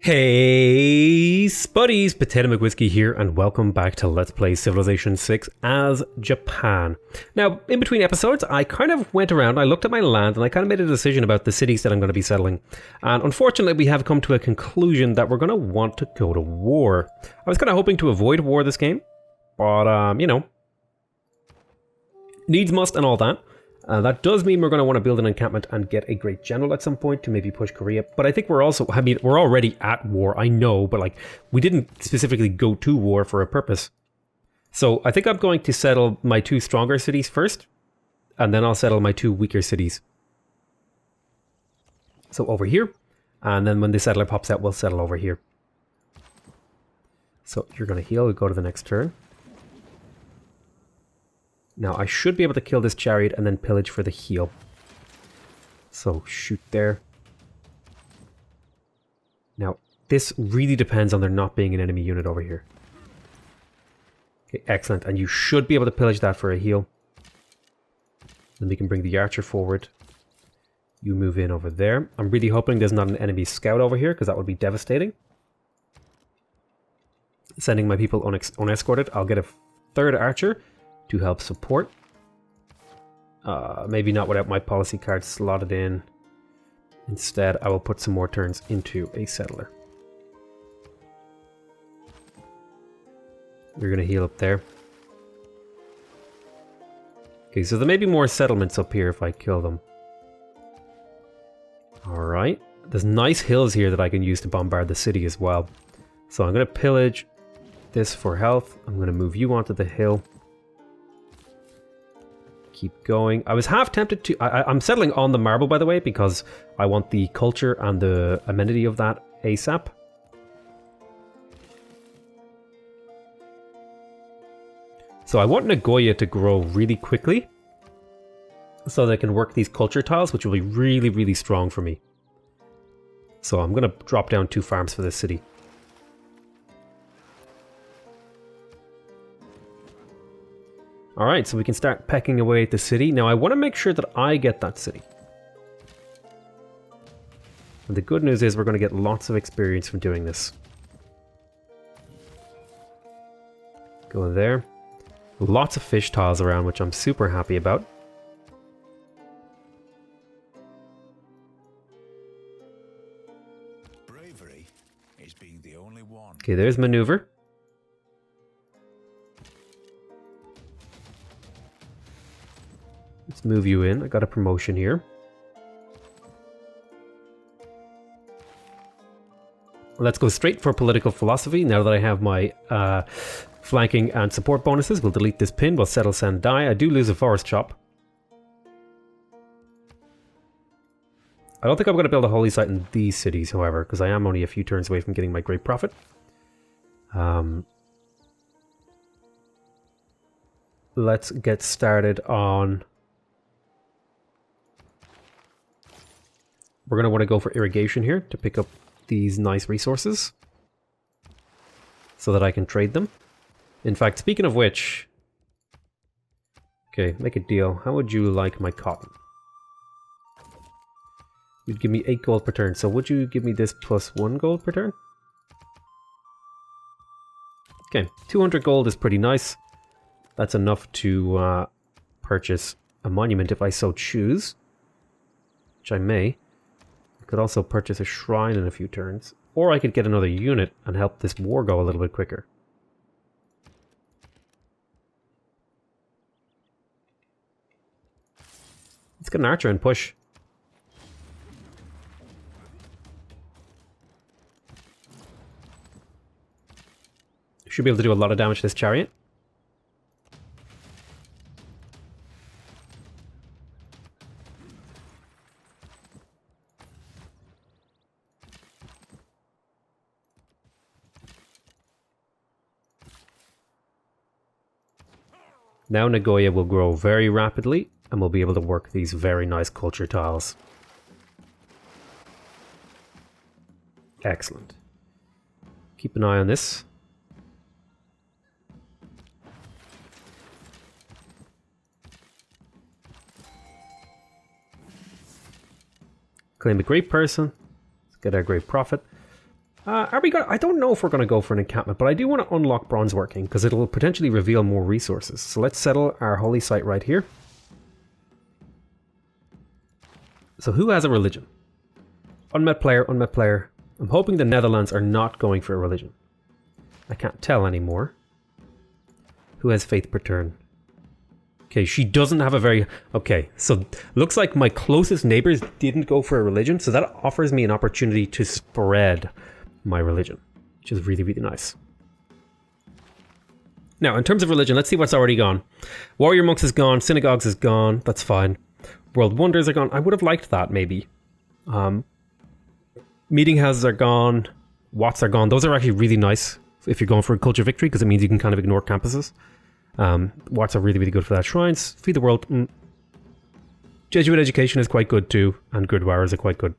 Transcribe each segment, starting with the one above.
Hey Spuddies, PotatoMcWhiskey here, and welcome back to Let's Play Civilization 6 as Japan. Now, in between episodes, I kind of went around, I looked at my land, and I kind of made a decision about the cities that I'm going to be settling. And unfortunately, we have come to a conclusion that we're going to want to go to war. I was kind of hoping to avoid war this game, but, you know, needs must and all that. That does mean we're going to want to build an encampment and get a great general at some point to maybe push Korea. But I think we're also, we're already at war, I know, but like, we didn't specifically go to war for a purpose. So I think I'm going to settle my two stronger cities first, and then I'll settle my two weaker cities. So over here, and then when the settler pops out, we'll settle over here. So you're going to heal, we'll go to the next turn. Now, I should be able to kill this chariot and then pillage for the heal. So, shoot there. Now, this really depends on there not being an enemy unit over here. Okay, excellent. And you should be able to pillage that for a heal. Then we can bring the archer forward. You move in over there. I'm really hoping there's not an enemy scout over here, because that would be devastating. Sending my people unescorted. I'll get a third archer to help support. Maybe not without my policy card slotted in. Instead, I will put some more turns into a settler. We're going to heal up there. Okay, so there may be more settlements up here if I kill them. Alright. There's nice hills here that I can use to bombard the city as well. So I'm going to pillage this for health. I'm going to move you onto the hill. Keep going. I was half tempted to... I'm settling on the marble, by the way, because I want the culture and the amenity of that ASAP. So I want Nagoya to grow really quickly so that I can work these culture tiles, which will be really, really strong for me. So I'm going to drop down 2 farms for this city. Alright, so we can start pecking away at the city. Now I want to make sure that I get that city. And the good news is we're going to get lots of experience from doing this. Go there. Lots of fish tiles around, which I'm super happy about. Bravery is being the only one. Okay, there's maneuver. Let's move you in. I got a promotion here. Let's go straight for political philosophy. Now that I have my flanking and support bonuses, we'll delete this pin. We'll settle, send, die. I do lose a forest chop. I don't think I'm going to build a holy site in these cities, however, because I am only a few turns away from getting my great profit. Let's get started on... We're going to want to go for irrigation here to pick up these nice resources so that I can trade them. In fact, speaking of which... Okay, make a deal. How would you like my cotton? You'd give me 8 gold per turn, so would you give me this plus 1 gold per turn? Okay, 200 gold is pretty nice. That's enough to purchase a monument if I so choose, which I may. I could also purchase a shrine in a few turns, or I could get another unit and help this war go a little bit quicker. Let's get an archer and push. Should be able to do a lot of damage to this chariot. Now Nagoya will grow very rapidly, and we'll be able to work these very nice culture tiles. Excellent. Keep an eye on this. Claim a great person. Let's get our great profit. Are we going? I don't know if we're going to go for an encampment, but I do want to unlock bronze working because it'll potentially reveal more resources. So let's settle our holy site right here. So who has a religion? Unmet player, unmet player. I'm hoping the Netherlands are not going for a religion. I can't tell anymore. Who has faith per turn? Okay, she doesn't have a very... Okay, so looks like my closest neighbors didn't go for a religion, so that offers me an opportunity to spread my religion, which is really, really nice. Now, in terms of religion, let's see what's already gone. Warrior Monks is gone, Synagogues is gone, that's fine. World Wonders are gone. I would have liked that, maybe. Meeting Houses are gone, Watts are gone. Those are actually really nice if you're going for a culture victory, because it means you can kind of ignore campuses. Watts are really, really good for that. Shrines, Feed the World. Jesuit education is quite good too, and Gurdwaras are quite good.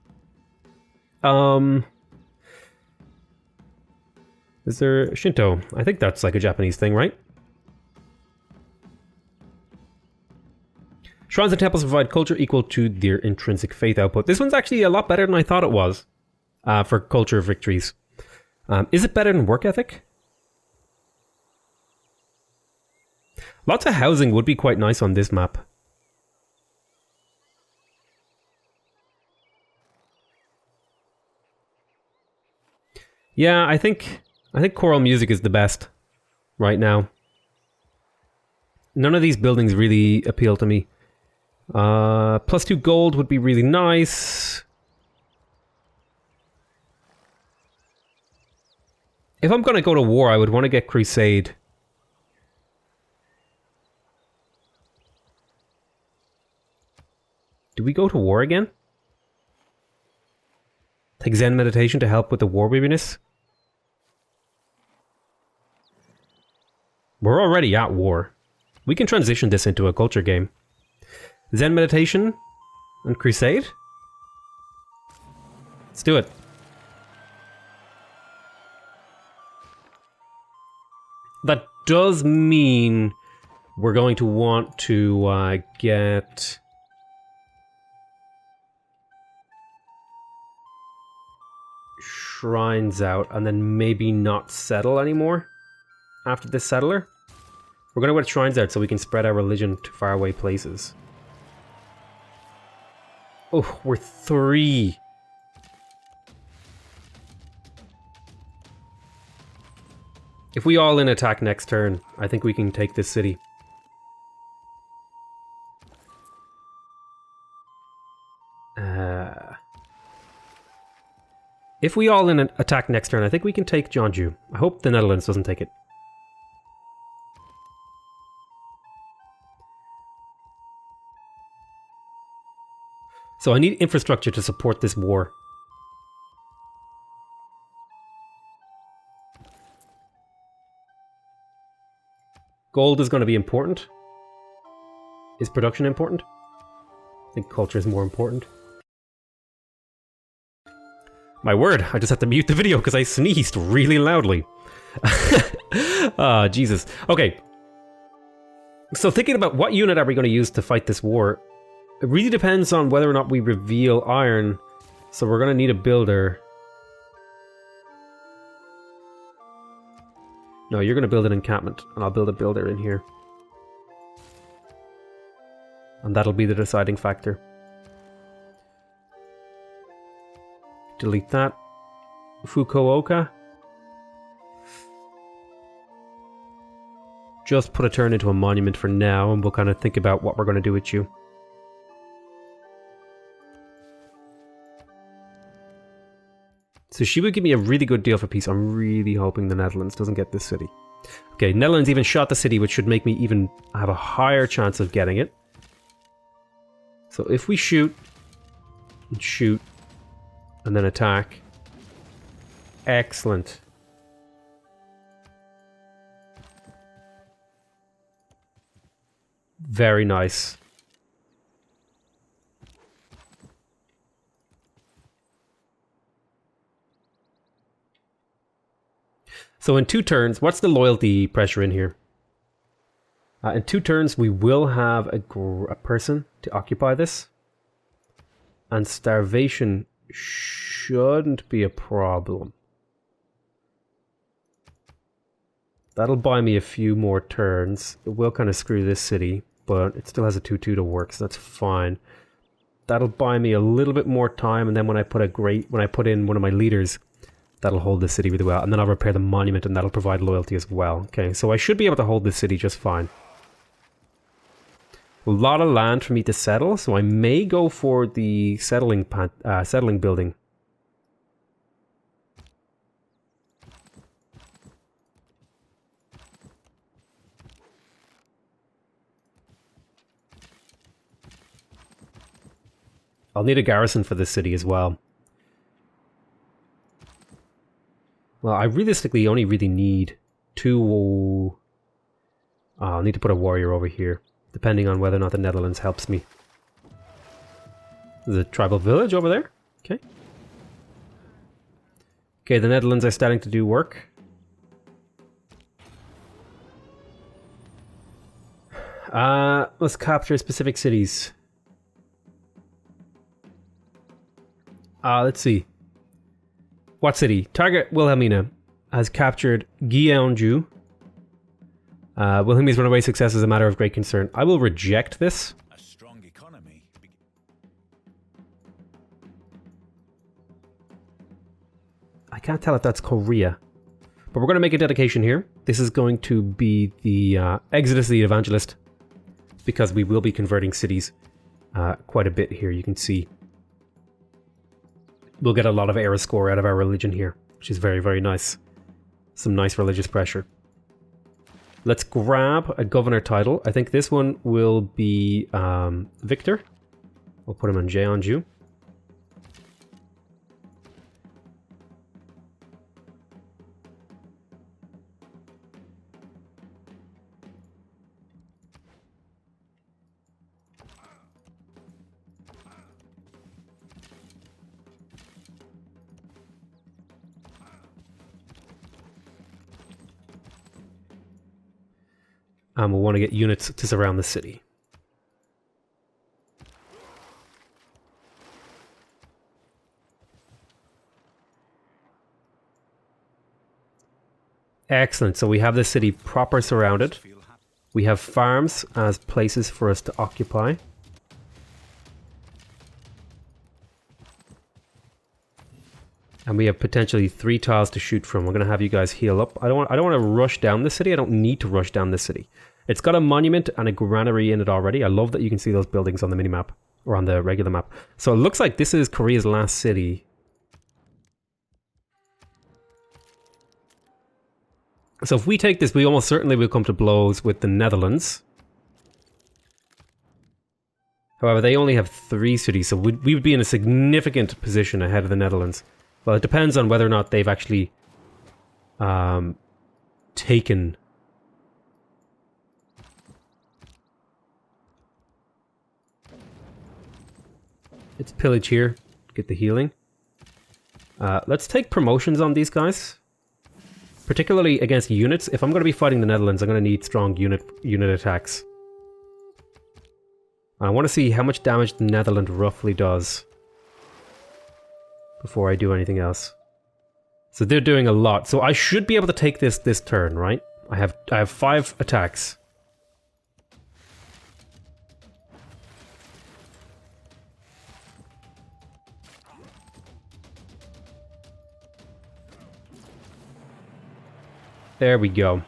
Is there Shinto? I think that's like a Japanese thing, right? Shrines and temples provide culture equal to their intrinsic faith output. This one's actually a lot better than I thought it was for culture victories. Is it better than work ethic? Lots of housing would be quite nice on this map. Yeah, I think choral music is the best right now. None of these buildings really appeal to me. +2 gold would be really nice. If I'm going to go to war, I would want to get Crusade. Do we go to war again? Take Zen meditation to help with the war weariness? We're already at war. We can transition this into a culture game. Zen meditation and Crusade? Let's do it. That does mean we're going to want to get... shrines out and then maybe not settle anymore after this settler. We're going to get shrines out so we can spread our religion to faraway places. Oh, we're 3. If we all in attack next turn, I think we can take this city. If we all in an attack next turn, I think we can take Jeonju. I hope the Netherlands doesn't take it. So I need infrastructure to support this war. Gold is going to be important. Is production important? I think culture is more important. My word, I just had to mute the video because I sneezed really loudly. Jesus. Okay. So thinking about what unit are we going to use to fight this war, it really depends on whether or not we reveal iron. So we're going to need a builder. No, you're going to build an encampment, and I'll build a builder in here. And that'll be the deciding factor. Delete that. Fukuoka. Just put a turn into a monument for now, and we'll kind of think about what we're going to do with you. So she would give me a really good deal for peace. I'm really hoping the Netherlands doesn't get this city. Okay, Netherlands even shot the city, which should make me even have a higher chance of getting it. So if we shoot, and shoot, and then attack. Excellent. Very nice. So in 2 turns, what's the loyalty pressure in here? In 2 turns, we will have a person to occupy this. And starvation shouldn't be a problem. That'll buy me a few more turns. It will kind of screw this city, but it still has a 2-2 to work, so that's fine. That'll buy me a little bit more time, and then when I put in one of my leaders, that'll hold the city really well. And then I'll repair the monument, and that'll provide loyalty as well. Okay, so I should be able to hold this city just fine. A lot of land for me to settle, so I may go for the settling building. I'll need a garrison for this city as well. Well, I realistically only really need 2... I'll need to put a warrior over here, depending on whether or not the Netherlands helps me. There's a tribal village over there. Okay. Okay, the Netherlands are starting to do work. Let's capture specific cities. Let's see. What city? Target Wilhelmina has captured Gyeongju. Wilhelmina's runaway success is a matter of great concern. I will reject this. A strong economy. I can't tell if that's Korea. But we're going to make a dedication here. This is going to be the Exodus of the Evangelist, because we will be converting cities quite a bit here, you can see. We'll get a lot of era score out of our religion here, which is very, very nice. Some nice religious pressure. Let's grab a governor title. I think this one will be Victor. We'll put him on Jeonju. And we'll want to get units to surround the city. Excellent. So we have the city proper surrounded. We have farms as places for us to occupy. And we have potentially 3 tiles to shoot from. We're going to have you guys heal up. I don't want to rush down the city. I don't need to rush down the city. It's got a monument and a granary in it already. I love that you can see those buildings on the minimap, or on the regular map. So it looks like this is Korea's last city. So if we take this, we almost certainly will come to blows with the Netherlands. However, they only have 3 cities, so we would be in a significant position ahead of the Netherlands. Well, it depends on whether or not they've actually taken... It's pillage here. Get the healing. Let's take promotions on these guys. Particularly against units. If I'm going to be fighting the Netherlands, I'm going to need strong unit attacks. I want to see how much damage the Netherlands roughly does before I do anything else. So they're doing a lot. So I should be able to take this turn, right? I have 5 attacks. There we go.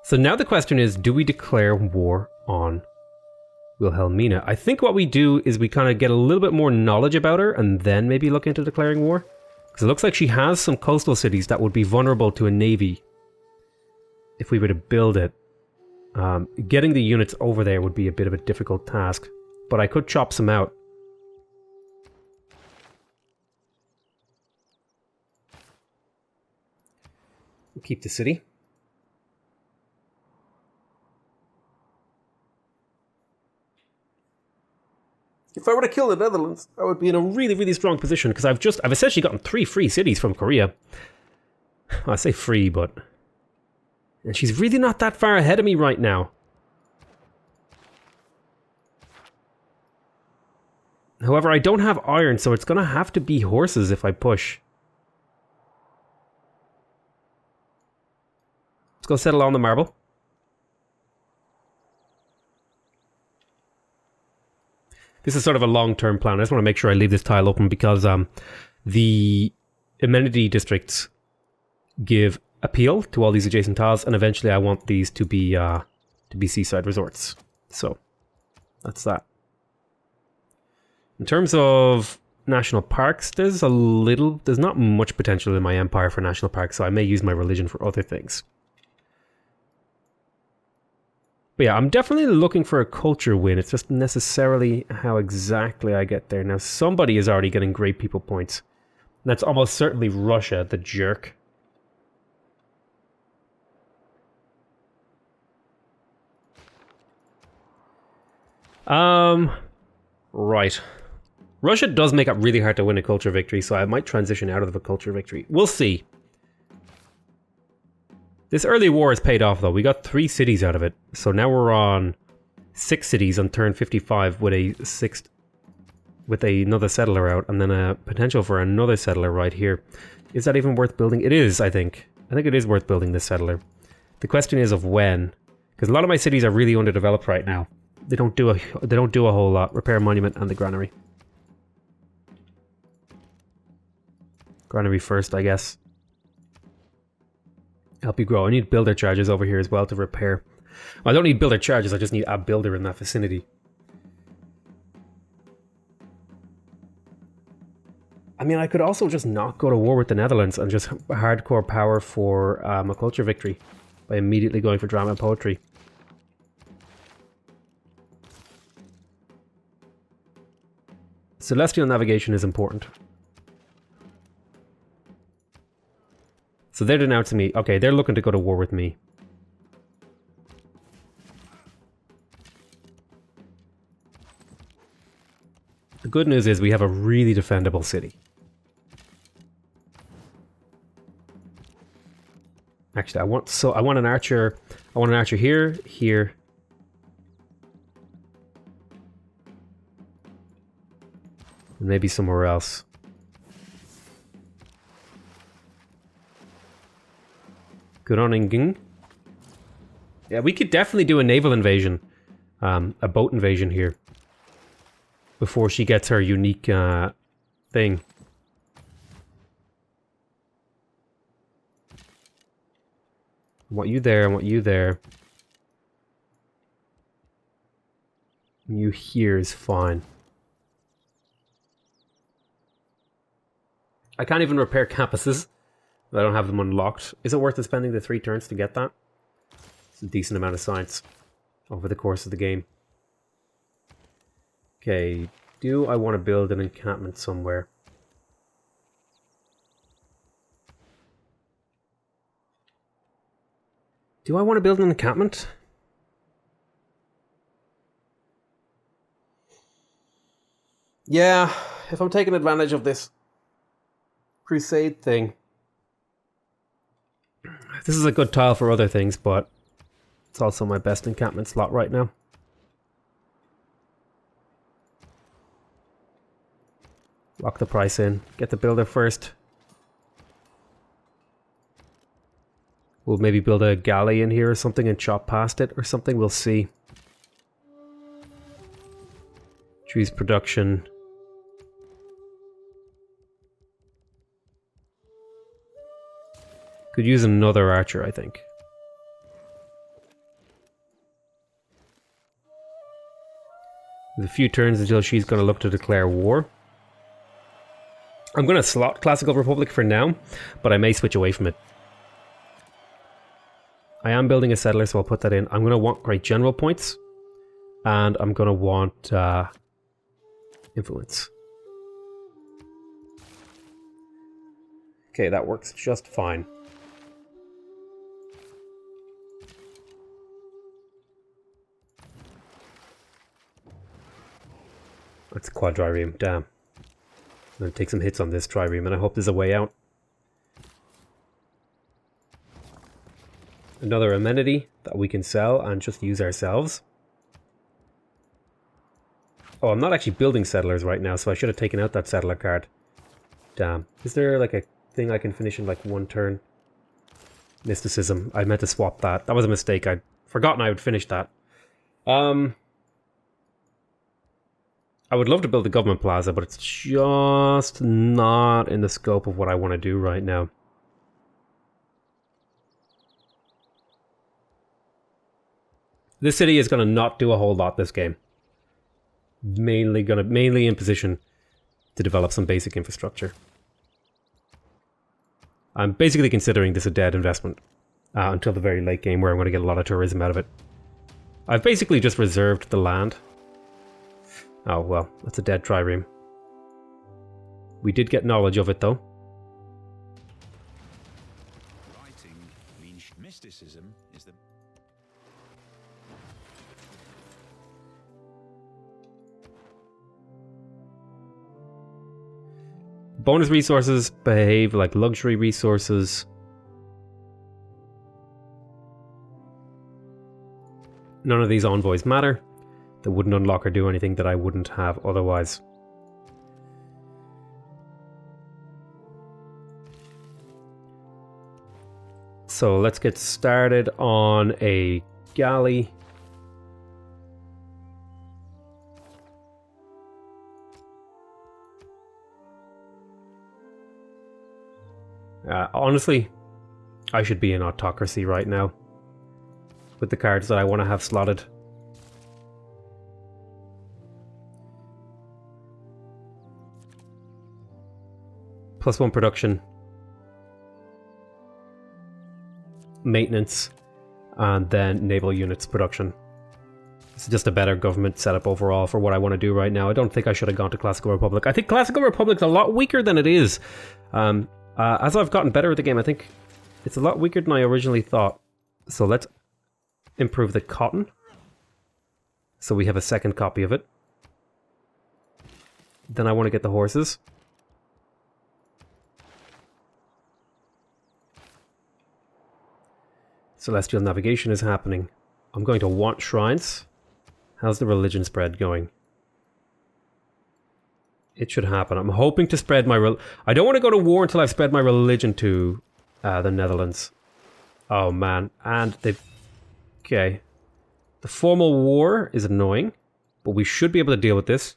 So now the question is, do we declare war on Wilhelmina? I think what we do is we kind of get a little bit more knowledge about her and then maybe look into declaring war. Because it looks like she has some coastal cities that would be vulnerable to a navy if we were to build it. Getting the units over there would be a bit of a difficult task, but I could chop some out. Keep the city. If I were to kill the Netherlands, I would be in a really, really strong position because I've essentially gotten 3 free cities from Korea. I say free, but... And she's really not that far ahead of me right now. However, I don't have iron, so it's going to have to be horses if I push. go settle on the marble. This is sort of a long-term plan. I just want to make sure I leave this tile open because the amenity districts give appeal to all these adjacent tiles, and eventually I want these to be seaside resorts. So that's that. In terms of national parks, there's not much potential in my empire for national parks, so I may use my religion for other things. But yeah, I'm definitely looking for a culture win. It's just necessarily how exactly I get there. Now, somebody is already getting great people points. That's almost certainly Russia, the jerk. Right. Russia does make it really hard to win a culture victory, so I might transition out of a culture victory. We'll see. This early war has paid off, though. We got 3 cities out of it. So now we're on 6 cities on turn 55 with another settler out, and then a potential for another settler right here. Is that even worth building? It is, I think. I think it is worth building this settler. The question is of when, because a lot of my cities are really underdeveloped right now. They don't do a whole lot. Repair monument and the granary. Granary first, I guess. Help you grow. I need builder charges over here as well to repair. Well, I don't need builder charges, I just need a builder in that vicinity. I mean, I could also just not go to war with the Netherlands and just hardcore power for a culture victory by immediately going for drama and poetry. Celestial navigation is important. So they're denouncing me. Okay, they're looking to go to war with me. The good news is we have a really defendable city. Actually, I want an archer. I want an archer here, here. And maybe somewhere else. Good on Inging. Yeah, we could definitely do a naval invasion. A boat invasion here. Before she gets her unique thing. I want you there, I want you there. You here is fine. I can't even repair campuses. I don't have them unlocked. Is it worth it spending the 3 turns to get that? It's a decent amount of science over the course of the game. Okay, do I want to build an encampment somewhere? Do I want to build an encampment? Yeah, if I'm taking advantage of this crusade thing. This is a good tile for other things, but it's also my best encampment slot right now. Lock the price in. Get the builder first. We'll maybe build a galley in here or something and chop past it or something. We'll see. Choose production. Could use another archer, I think. There's a few turns until she's going to look to declare war. I'm going to slot Classical Republic for now, but I may switch away from it. I am building a settler, so I'll put that in. I'm going to want Great General points, and I'm going to want influence. Okay, that works just fine. That's quad trireme, damn. I'm going to take some hits on this trireme, and I hope there's a way out. Another amenity that we can sell and just use ourselves. Oh, I'm not actually building settlers right now, so I should have taken out that settler card. Damn. Is there like a thing I can finish in like 1 turn? Mysticism. I meant to swap that. That was a mistake. I'd forgotten I would finish that. I would love to build a government plaza, but it's just not in the scope of what I want to do right now. This city is going to not do a whole lot this game. Mainly in position to develop some basic infrastructure. I'm basically considering this a dead investment until the very late game where I'm going to get a lot of tourism out of it. I've basically just reserved the land. Oh well, that's a dead trireme. We did get knowledge of it though. Writing means mysticism is the... Bonus resources behave like luxury resources. None of these envoys matter. They wouldn't unlock or do anything that I wouldn't have otherwise. So let's get started on a galley. Honestly, I should be in autocracy right now with the cards that I want to have slotted. +1 production, maintenance, and then naval units production. It's just a better government setup overall for what I want to do right now. I don't think I should have gone to Classical Republic. I think Classical Republic's a lot weaker than it is. As I've gotten better at the game, I think it's a lot weaker than I originally thought. So let's improve the cotton. So we have a second copy of it. Then I want to get the horses. Celestial navigation is happening. I'm going to want shrines. How's the religion spread going? It should happen. I'm hoping to spread my... I don't want to go to war until I've spread my religion to the Netherlands. Oh man. And they've... Okay. The formal war is annoying, but we should be able to deal with this.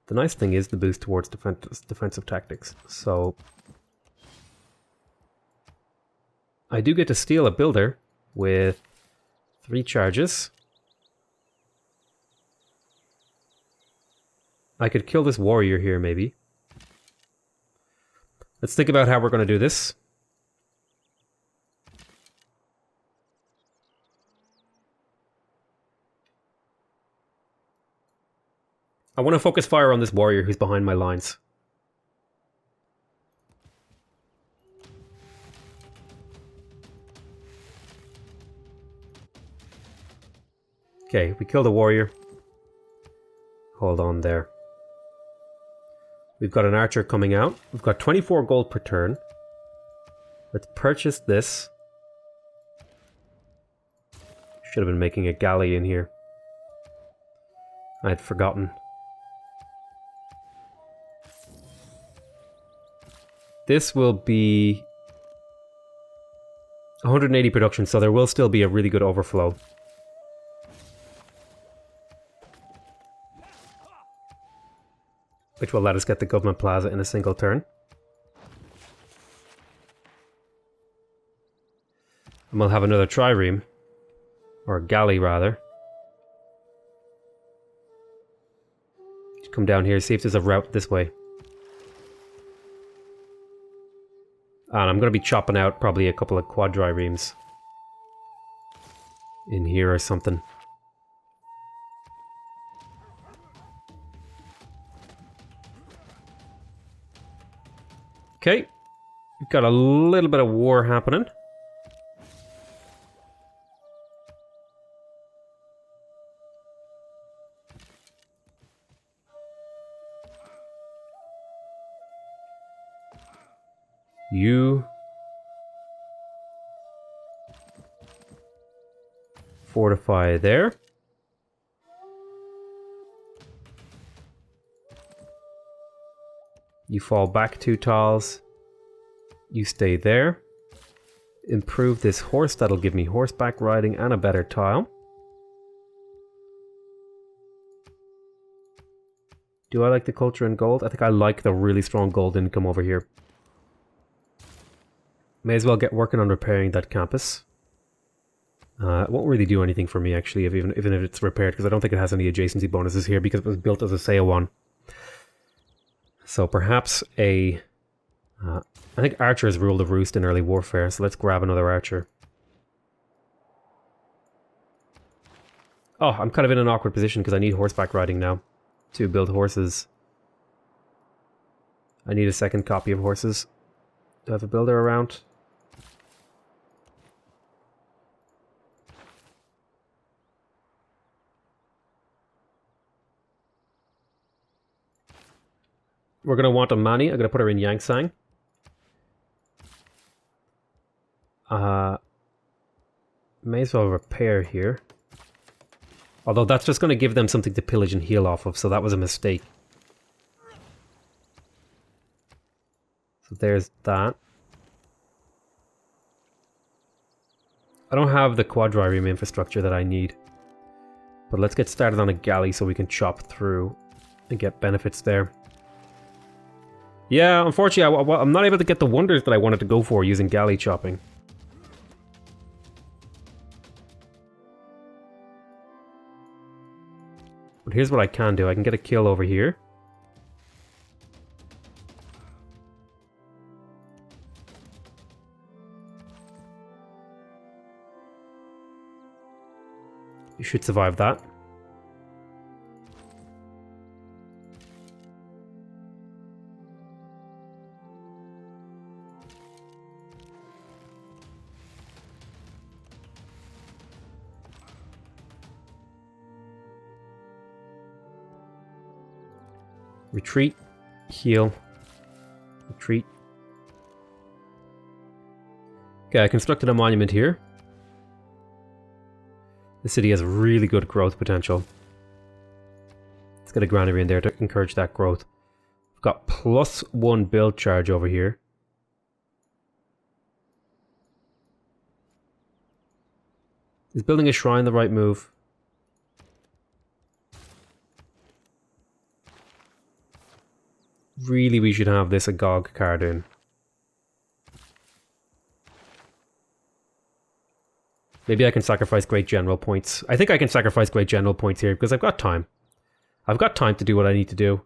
The nice thing is the boost towards defensive tactics. So... I do get to steal a builder with 3 charges. I could kill this warrior here, maybe. Let's think about how we're going to do this. I want to focus fire on this warrior who's behind my lines. Okay, we killed a warrior. Hold on there. We've got an archer coming out. We've got 24 gold per turn. Let's purchase this. Should have been making a galley in here. I had forgotten. This will be 180 production, so there will still be a really good overflow. Which will let us get the government plaza in a single turn. And we'll have another trireme. Or galley, rather. Just come down here, see if there's a route this way. And I'm going to be chopping out probably a couple of quadriremes in here or something. Okay, we've got a little bit of war happening. You fortify there. You fall back 2 tiles. You stay there. Improve this horse. That'll give me horseback riding and a better tile. Do I like the culture and gold? I think I like the really strong gold income over here. May as well get working on repairing that campus. It won't really do anything for me actually, even if it's repaired, because I don't think it has any adjacency bonuses here because it was built as a SEA 1. So perhaps a... I think archers rule the roost in early warfare, so let's grab another archer. Oh, I'm kind of in an awkward position because I need horseback riding now to build horses. I need a second copy of horses. Do I have a builder around? We're going to want a Mani. I'm going to put her in Yangsang. May as well repair here. Although that's just going to give them something to pillage and heal off of, so that was a mistake. So there's that. I don't have the quadrireme infrastructure that I need. But let's get started on a galley so we can chop through and get benefits there. Yeah, unfortunately, I'm not able to get the wonders that I wanted to go for using galley chopping. But here's what I can do. I can get a kill over here. You should survive that. Retreat, heal, retreat. Okay, I constructed a monument here. The city has really good growth potential. Let's get a granary in there to encourage that growth. I've got +1 build charge over here. Is building a shrine the right move? Really, we should have this Agog card in. Maybe I can sacrifice Great General points. I think I can sacrifice Great General points here because I've got time. I've got time to do what I need to do.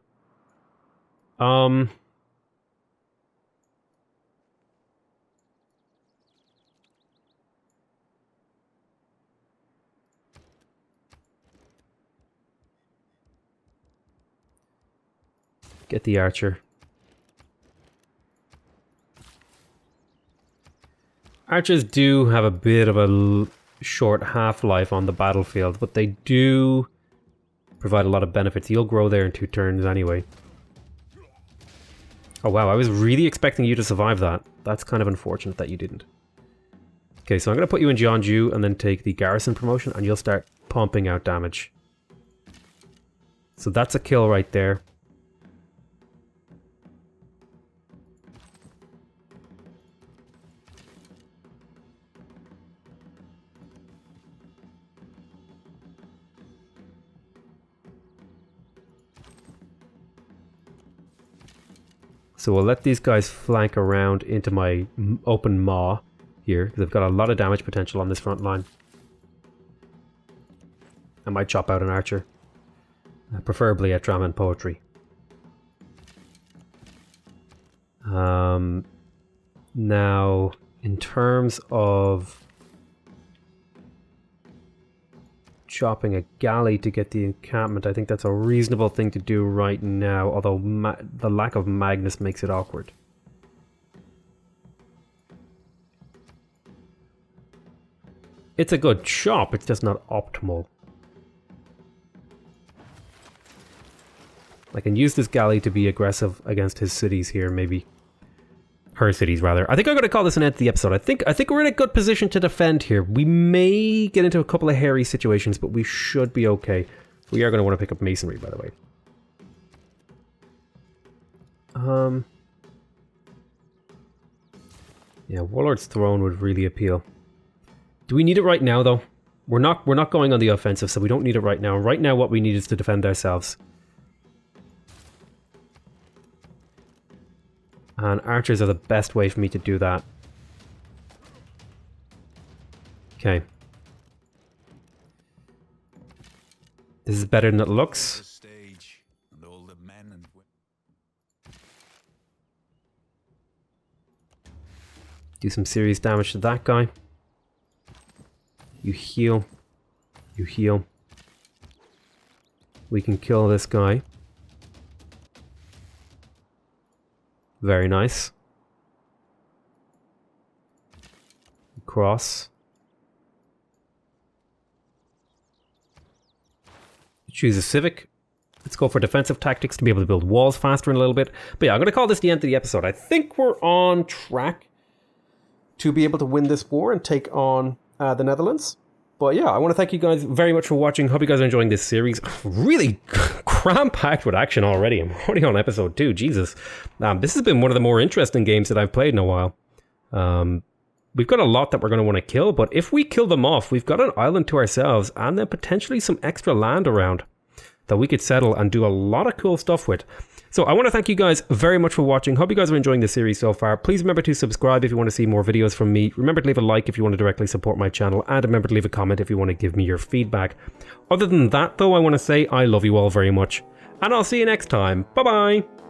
Get the archer. Archers do have a bit of a short half-life on the battlefield, but they do provide a lot of benefits. You'll grow there in 2 turns anyway. Oh wow, I was really expecting you to survive that. That's kind of unfortunate that you didn't. Okay, so I'm going to put you in Jeonju and then take the garrison promotion and you'll start pumping out damage. So that's a kill right there. So we'll let these guys flank around into my open maw here, because they've got a lot of damage potential on this front line. I might chop out an archer, preferably at drama and poetry. Now, in terms of chopping a galley to get the encampment, I think that's a reasonable thing to do right now, although the lack of Magnus makes it awkward. It's a good chop, it's just not optimal. I can use this galley to be aggressive against his cities here, maybe. Her cities, rather. I think I'm going to call this an end to the episode. I think we're in a good position to defend here. We may get into a couple of hairy situations, but we should be okay. We are going to want to pick up masonry, by the way. Yeah, Warlord's Throne would really appeal. Do we need it right now, though? We're not going on the offensive, so we don't need it right now. Right now, what we need is to defend ourselves. And archers are the best way for me to do that. Okay. This is better than it looks. Stage and all the men and Do some serious damage to that guy. You heal. You heal. We can kill this guy. Very nice. Cross. Choose a civic. Let's go for defensive tactics to be able to build walls faster in a little bit. But yeah, I'm going to call this the end of the episode. I think we're on track to be able to win this war and take on the Netherlands. But yeah, I want to thank you guys very much for watching. Hope you guys are enjoying this series. Really cram-packed with action already. I'm already on episode 2. Jesus. This has been one of the more interesting games that I've played in a while. We've got a lot that we're going to want to kill, but if we kill them off, we've got an island to ourselves and then potentially some extra land around that we could settle and do a lot of cool stuff with. So I want to thank you guys very much for watching. Hope you guys are enjoying this series so far. Please remember to subscribe if you want to see more videos from me. Remember to leave a like if you want to directly support my channel. And remember to leave a comment if you want to give me your feedback. Other than that, though, I want to say I love you all very much. And I'll see you next time. Bye-bye.